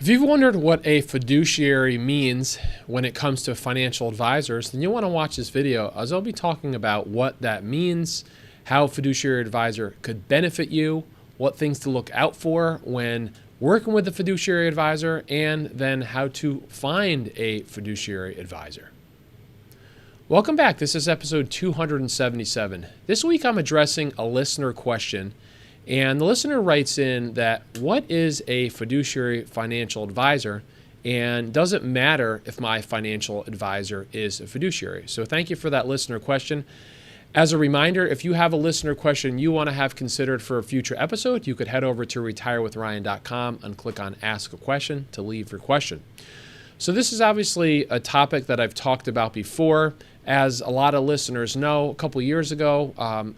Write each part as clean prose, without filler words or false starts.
If you've wondered what a fiduciary means when it comes to financial advisors, then you'll want to watch this video, as I'll be talking about what that means, how a fiduciary advisor could benefit you, what things to look out for when working with a fiduciary advisor, and then how to find a fiduciary advisor. Welcome back. This is episode 277. This week I'm addressing a listener question. And the listener writes in that, what is a fiduciary financial advisor? And does it matter if my financial advisor is a fiduciary? So thank you for that listener question. As a reminder, if you have a listener question you want to have considered for a future episode, you could head over to retirewithryan.com and click on Ask a Question to leave your question. So this is obviously a topic that I've talked about before. As a lot of listeners know, a couple years ago,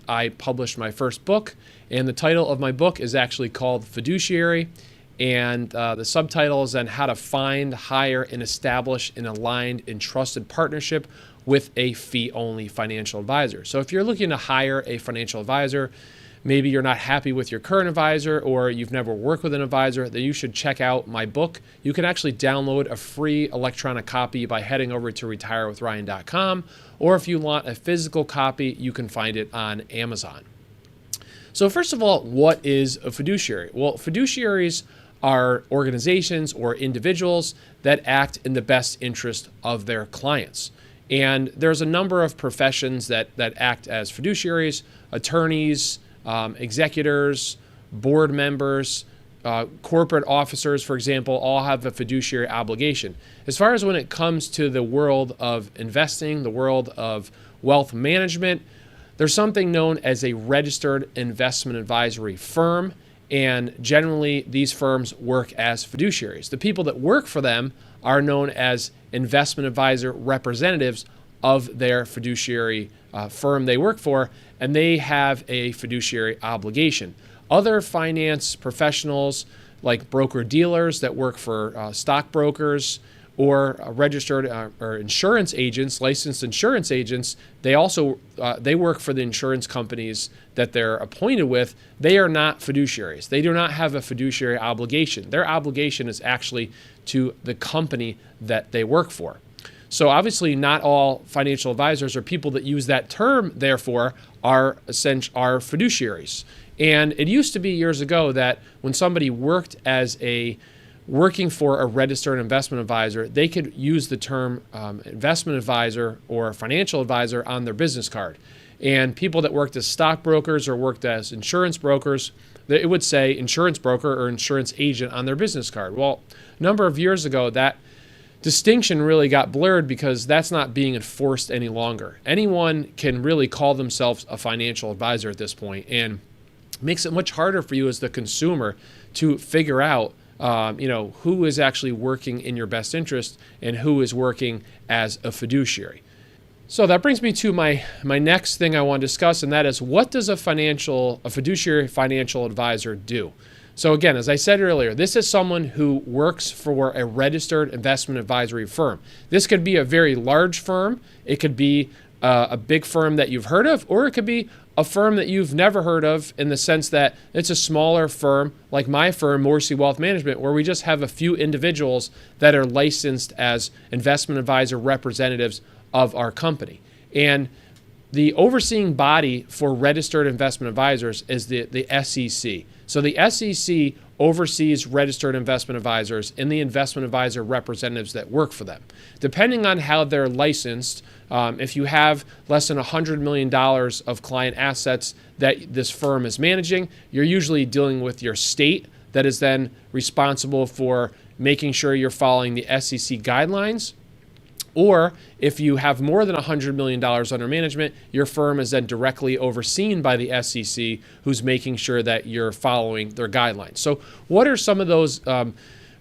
I published my first book, and the title of my book is actually called Fiduciary, and the subtitle is then How to Find, Hire, and Establish an Aligned and Trusted Partnership with a Fee-Only Financial Advisor. So if you're looking to hire a financial advisor, maybe you're not happy with your current advisor or you've never worked with an advisor, then you should check out my book. You can actually download a free electronic copy by heading over to retirewithryan.com, or if you want a physical copy, you can find it on Amazon. So first of all, what is a fiduciary? Well, fiduciaries are organizations or individuals that act in the best interest of their clients. And there's a number of professions that act as fiduciaries: attorneys, executors, board members, corporate officers, for example, all have a fiduciary obligation. As far as when it comes to the world of investing, the world of wealth management, there's something known as a registered investment advisory firm, and generally these firms work as fiduciaries. The people that work for them are known as investment advisor representatives of their fiduciary firm they work for, and they have a fiduciary obligation. Other finance professionals, like broker-dealers that work for stockbrokers, or registered or insurance agents, licensed insurance agents, they also they work for the insurance companies that they're appointed with. They are not fiduciaries. They do not have a fiduciary obligation. Their obligation is actually to the company that they work for. So obviously not all financial advisors or people that use that term, therefore, are fiduciaries. And it used to be years ago that when somebody worked working for a registered investment advisor, they could use the term investment advisor or financial advisor on their business card. And people that worked as stockbrokers or worked as insurance brokers, it would say insurance broker or insurance agent on their business card. Well, a number of years ago, that distinction really got blurred because that's not being enforced any longer. Anyone can really call themselves a financial advisor at this point, and it makes it much harder for you as the consumer to figure out who is actually working in your best interest and who is working as a fiduciary. So that brings me to my next thing I want to discuss, and that is, what does a fiduciary financial advisor do? So again, as I said earlier, this is someone who works for a registered investment advisory firm. This could be a very large firm. It could be a big firm that you've heard of, or it could be a firm that you've never heard of, in the sense that it's a smaller firm like my firm, Morrissey Wealth Management, where we just have a few individuals that are licensed as investment advisor representatives of our company. And the overseeing body for registered investment advisors is the SEC. So the SEC oversees registered investment advisors and the investment advisor representatives that work for them. Depending on how they're licensed, if you have less than $100 million of client assets that this firm is managing, you're usually dealing with your state that is then responsible for making sure you're following the SEC guidelines. Or if you have more than $100 million under management, your firm is then directly overseen by the SEC, who's making sure that you're following their guidelines. So what are some of those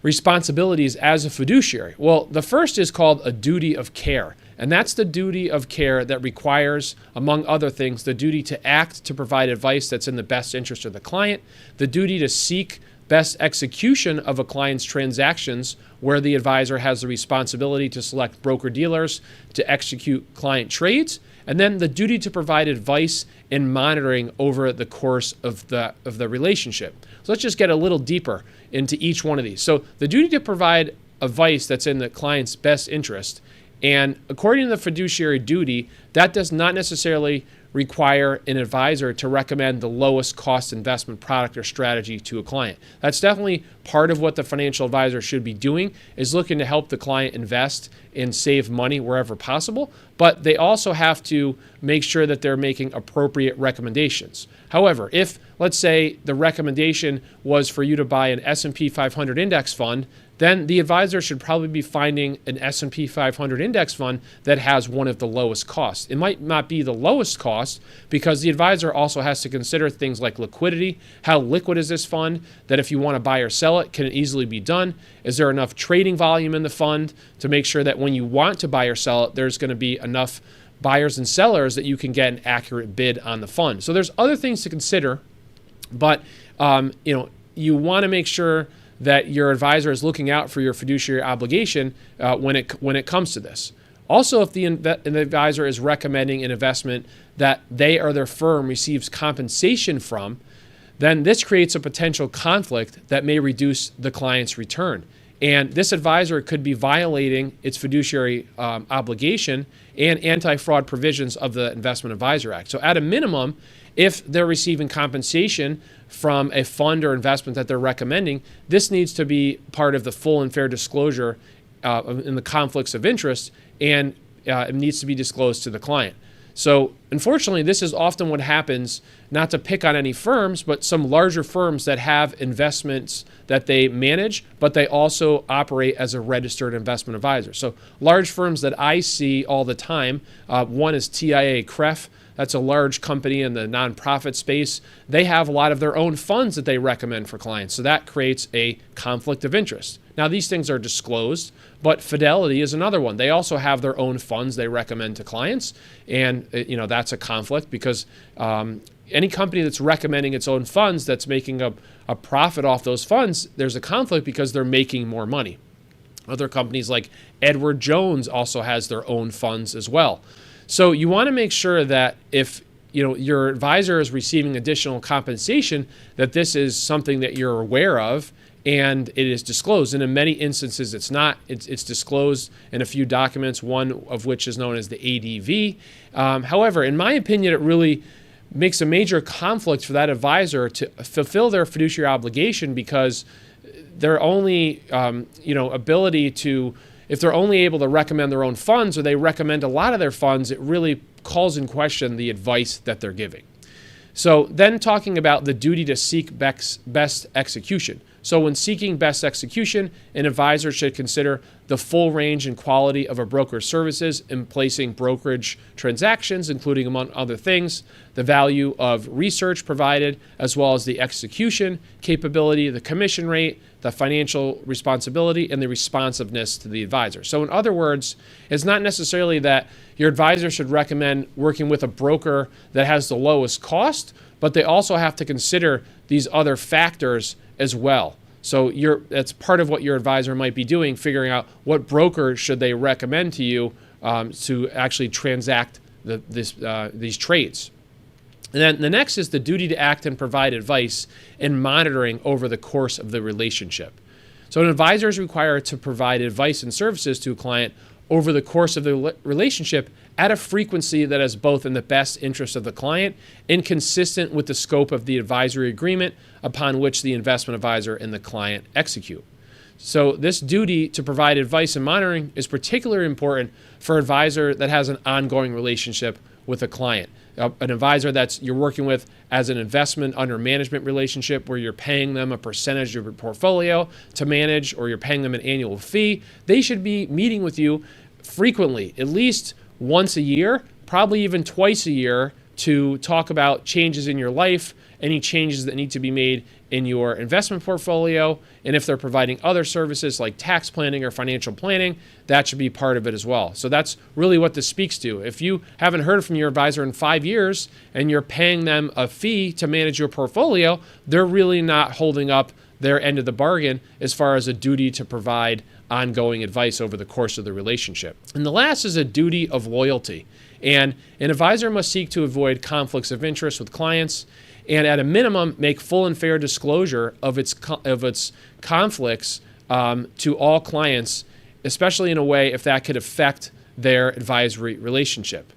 responsibilities as a fiduciary? Well, the first is called a duty of care. And that's the duty of care that requires, among other things, the duty to act to provide advice that's in the best interest of the client, the duty to seek best execution of a client's transactions, where the advisor has the responsibility to select broker-dealers to execute client trades, And then the duty to provide advice and monitoring over the course of the relationship. So let's just get a little deeper into each one of these. So the duty to provide advice that's in the client's best interest. And according to the fiduciary duty, that does not necessarily require an advisor to recommend the lowest cost investment product or strategy to a client. That's definitely part of what the financial advisor should be doing, is looking to help the client invest and save money wherever possible. But they also have to make sure that they're making appropriate recommendations. However, if, let's say, the recommendation was for you to buy an S&P 500 index fund, then the advisor should probably be finding an S&P 500 index fund that has one of the lowest costs. It might not be the lowest cost because the advisor also has to consider things like liquidity. How liquid is this fund that if you want to buy or sell it, can it easily be done? Is there enough trading volume in the fund to make sure that when you want to buy or sell it, there's going to be enough buyers and sellers that you can get an accurate bid on the fund? So there's other things to consider, but you want to make sure that your advisor is looking out for your fiduciary obligation when it comes to this. Also, if the advisor is recommending an investment that they or their firm receives compensation from, then this creates a potential conflict that may reduce the client's return. And this advisor could be violating its fiduciary obligation and anti-fraud provisions of the Investment Advisor Act. So at a minimum, if they're receiving compensation from a fund or investment that they're recommending, this needs to be part of the full and fair disclosure in the conflicts of interest, and it needs to be disclosed to the client. So unfortunately, this is often what happens, not to pick on any firms, but some larger firms that have investments that they manage, but they also operate as a registered investment advisor. So large firms that I see all the time, one is TIAA-CREF. That's a large company in the nonprofit space. They have a lot of their own funds that they recommend for clients. So that creates a conflict of interest. Now, these things are disclosed, but Fidelity is another one. They also have their own funds they recommend to clients. And, that's a conflict because any company that's recommending its own funds that's making a profit off those funds, there's a conflict because they're making more money. Other companies like Edward Jones also has their own funds as well. So you want to make sure that if your advisor is receiving additional compensation, that this is something that you're aware of and it is disclosed. And in many instances, it's not. It's disclosed in a few documents, one of which is known as the ADV. However, in my opinion, it really makes a major conflict for that advisor to fulfill their fiduciary obligation because their only ability to, if they're only able to recommend their own funds or they recommend a lot of their funds, it really calls in question the advice that they're giving. So then talking about the duty to seek best execution. So when seeking best execution, an advisor should consider the full range and quality of a broker's services in placing brokerage transactions, including, among other things, the value of research provided, as well as the execution capability, the commission rate, the financial responsibility, and the responsiveness to the advisor. So in other words, it's not necessarily that your advisor should recommend working with a broker that has the lowest cost, but they also have to consider these other factors as well. So that's part of what your advisor might be doing, figuring out what broker should they recommend to you to actually transact these trades. And then the next is the duty to act and provide advice and monitoring over the course of the relationship. So an advisor is required to provide advice and services to a client over the course of the relationship at a frequency that is both in the best interest of the client and consistent with the scope of the advisory agreement upon which the investment advisor and the client execute. So this duty to provide advice and monitoring is particularly important for an advisor that has an ongoing relationship with a client. An advisor that you're working with as an investment under management relationship where you're paying them a percentage of your portfolio to manage, or you're paying them an annual fee, they should be meeting with you frequently, at least once a year, probably even twice a year, to talk about changes in your life, any changes that need to be made in your investment portfolio, and if they're providing other services like tax planning or financial planning, that should be part of it as well. So that's really what this speaks to. If you haven't heard from your advisor in 5 years and you're paying them a fee to manage your portfolio, they're really not holding up their end of the bargain as far as a duty to provide ongoing advice over the course of the relationship. And the last is a duty of loyalty. And an advisor must seek to avoid conflicts of interest with clients and at a minimum make full and fair disclosure of its conflicts to all clients, especially in a way if that could affect their advisory relationship.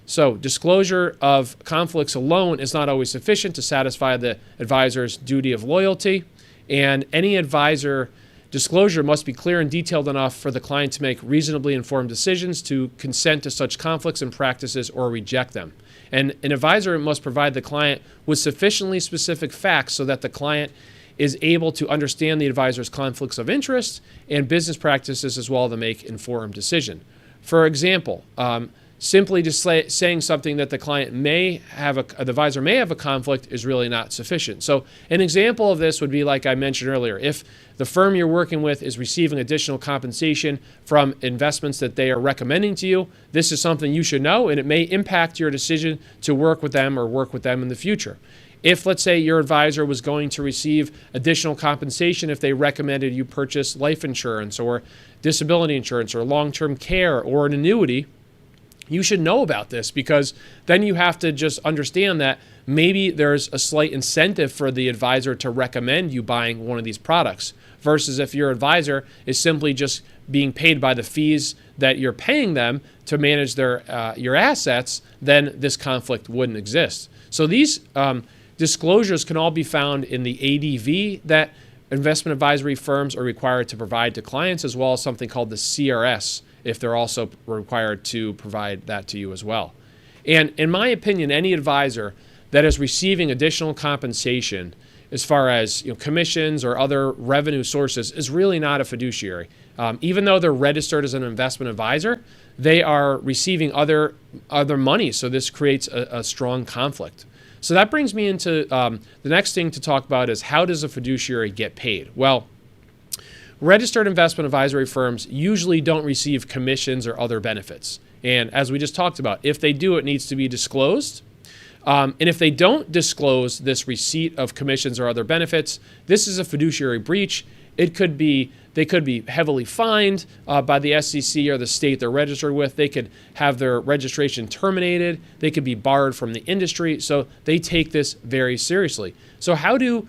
So disclosure of conflicts alone is not always sufficient to satisfy the advisor's duty of loyalty, and any advisor disclosure must be clear and detailed enough for the client to make reasonably informed decisions to consent to such conflicts and practices or reject them. And an advisor must provide the client with sufficiently specific facts so that the client is able to understand the advisor's conflicts of interest and business practices as well to make informed decision. For example, simply just saying something that the client may have, the advisor may have a conflict is really not sufficient. So an example of this would be like I mentioned earlier. If the firm you're working with is receiving additional compensation from investments that they are recommending to you, this is something you should know, and it may impact your decision to work with them or work with them in the future. If, let's say, your advisor was going to receive additional compensation if they recommended you purchase life insurance or disability insurance or long-term care or an annuity, you should know about this, because then you have to just understand that maybe there's a slight incentive for the advisor to recommend you buying one of these products, versus if your advisor is simply just being paid by the fees that you're paying them to manage your assets, then this conflict wouldn't exist. So these disclosures can all be found in the ADV that investment advisory firms are required to provide to clients, as well as something called the CRS, if they're also required to provide that to you as well. And in my opinion, any advisor that is receiving additional compensation as far as commissions or other revenue sources is really not a fiduciary. Even though they're registered as an investment advisor, they are receiving other money, so this creates a strong conflict. So that brings me into the next thing to talk about is, how does a fiduciary get paid? Well, registered investment advisory firms usually don't receive commissions or other benefits. And as we just talked about, if they do, it needs to be disclosed. And if they don't disclose this receipt of commissions or other benefits, this is a fiduciary breach. They could be heavily fined by the SEC or the state they're registered with. They could have their registration terminated. They could be barred from the industry. So they take this very seriously. So how do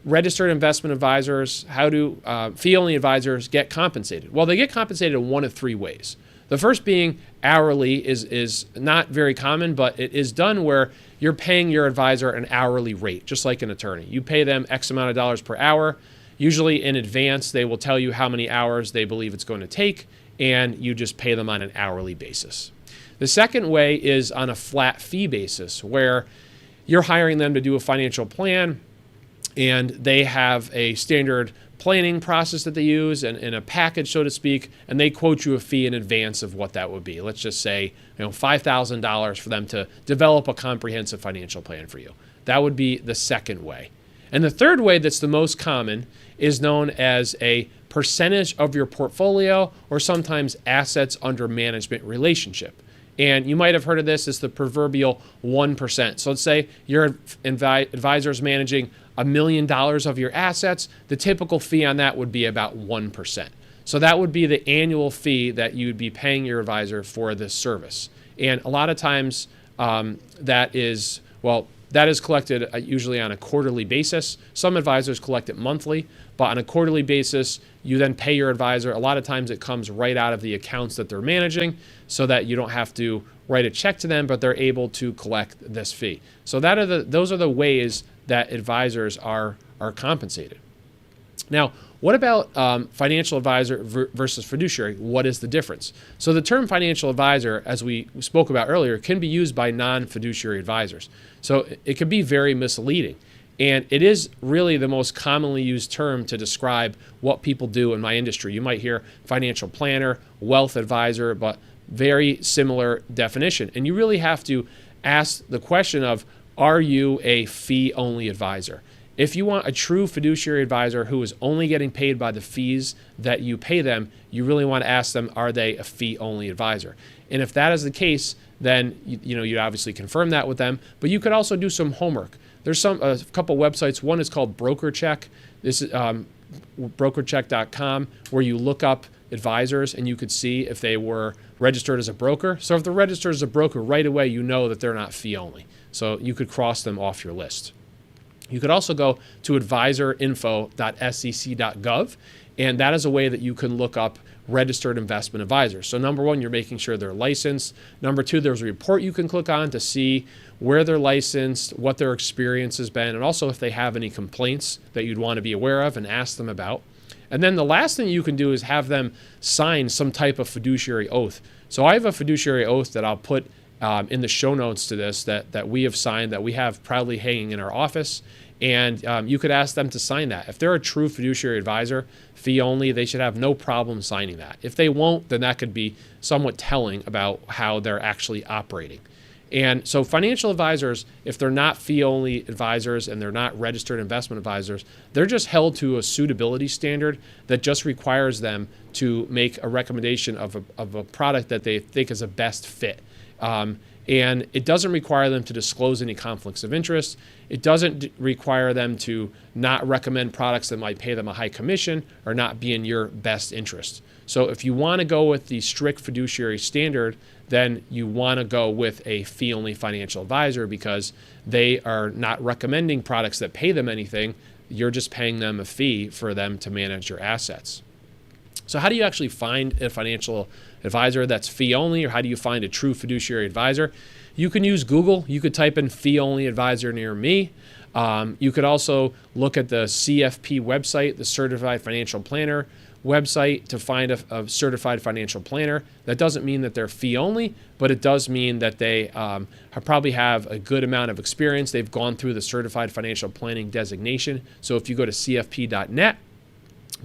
registered investment advisors, how do fee-only advisors get compensated? Well, they get compensated in one of three ways. The first being hourly is not very common, but it is done where you're paying your advisor an hourly rate, just like an attorney. You pay them X amount of dollars per hour. Usually in advance, they will tell you how many hours they believe it's going to take, and you just pay them on an hourly basis. The second way is on a flat fee basis, where you're hiring them to do a financial plan, and they have a standard planning process that they use and a package, so to speak, and they quote you a fee in advance of what that would be. Let's just say $5,000 for them to develop a comprehensive financial plan for you. That would be the second way. And the third way that's the most common is known as a percentage of your portfolio, or sometimes assets under management relationship. And you might have heard of this as the proverbial 1%. So let's say your advisor is managing $1 million of your assets. The typical fee on that would be about 1%. So that would be the annual fee that you would be paying your advisor for this service. And a lot of times that is collected usually on a quarterly basis. Some advisors collect it monthly, but on a quarterly basis, you then pay your advisor. A lot of times it comes right out of the accounts that they're managing, so that you don't have to write a check to them, but they're able to collect this fee. So those are the ways that advisors are compensated. Now, what about financial advisor versus fiduciary? What is the difference? So the term financial advisor, as we spoke about earlier, can be used by non-fiduciary advisors. So it can be very misleading. And it is really the most commonly used term to describe what people do in my industry. You might hear financial planner, wealth advisor, but very similar definition. And you really have to ask the question of, are you a fee-only advisor? If you want a true fiduciary advisor who is only getting paid by the fees that you pay them, you really want to ask them, are they a fee-only advisor? And if that is the case, then you'd obviously confirm that with them. But you could also do some homework. There's a couple websites. One is called Broker Check. This is brokercheck.com, where you look up advisors and you could see if they were registered as a broker. So if they're registered as a broker, right away you know that they're not fee only. So you could cross them off your list. You could also go to advisorinfo.sec.gov, and that is a way that you can look up registered investment advisors. So number one, you're making sure they're licensed. Number two, there's a report you can click on to see where they're licensed, what their experience has been, and also if they have any complaints that you'd want to be aware of and ask them about. And then the last thing you can do is have them sign some type of fiduciary oath. So I have a fiduciary oath that I'll put in the show notes to this that we have signed, that we have proudly hanging in our office. And you could ask them to sign that. If they're a true fiduciary advisor, fee only, they should have no problem signing that. If they won't, then that could be somewhat telling about how they're actually operating. And so financial advisors, if they're not fee-only advisors and they're not registered investment advisors, they're just held to a suitability standard that just requires them to make a recommendation of a product that they think is a best fit. And it doesn't require them to disclose any conflicts of interest. It doesn't require them to not recommend products that might pay them a high commission or not be in your best interest. So if you want to go with the strict fiduciary standard, then you want to go with a fee-only financial advisor, because they are not recommending products that pay them anything. You're just paying them a fee for them to manage your assets. So how do you actually find a financial advisor that's fee-only, or how do you find a true fiduciary advisor? You can use Google. You could type in fee-only advisor near me. You could also look at the CFP website, the Certified Financial Planner website, to find a certified financial planner. That doesn't mean that they're fee only, but it does mean that they probably have a good amount of experience. They've gone through the certified financial planning designation. So if you go to cfp.net,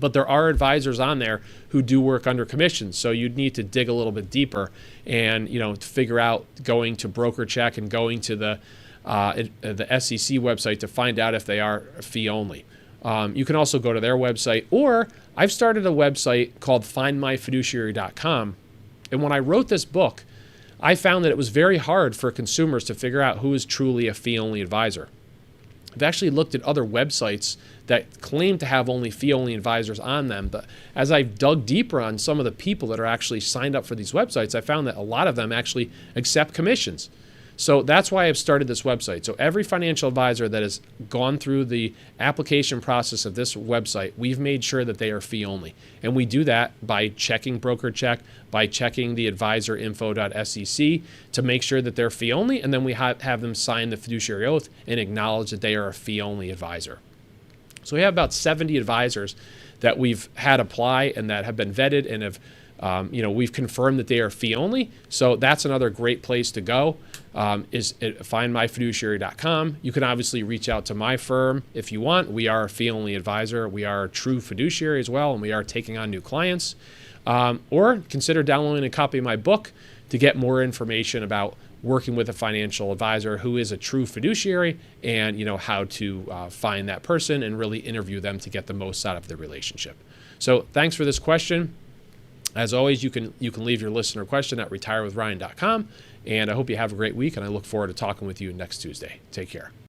but there are advisors on there who do work under commissions. So you'd need to dig a little bit deeper and, to figure out, going to BrokerCheck and going to the SEC website to find out if they are fee only. You can also go to their website, or I've started a website called findmyfiduciary.com. And when I wrote this book, I found that it was very hard for consumers to figure out who is truly a fee-only advisor. I've actually looked at other websites that claim to have only fee-only advisors on them, but as I've dug deeper on some of the people that are actually signed up for these websites, I found that a lot of them actually accept commissions. So that's why I've started this website. So every financial advisor that has gone through the application process of this website, we've made sure that they are fee only. And we do that by checking BrokerCheck, by checking the advisorinfo.sec to make sure that they're fee only, and then we have them sign the fiduciary oath and acknowledge that they are a fee only advisor. So we have about 70 advisors that we've had apply and that have been vetted and have we've confirmed that they are fee only. So that's another great place to go, is at findmyfiduciary.com. You can obviously reach out to my firm if you want. We are a fee only advisor. We are a true fiduciary as well, and we are taking on new clients. Or consider downloading a copy of my book to get more information about working with a financial advisor who is a true fiduciary, and how to find that person and really interview them to get the most out of the relationship. So thanks for this question. As always, you can leave your listener question at retirewithryan.com, and I hope you have a great week, and I look forward to talking with you next Tuesday. Take care.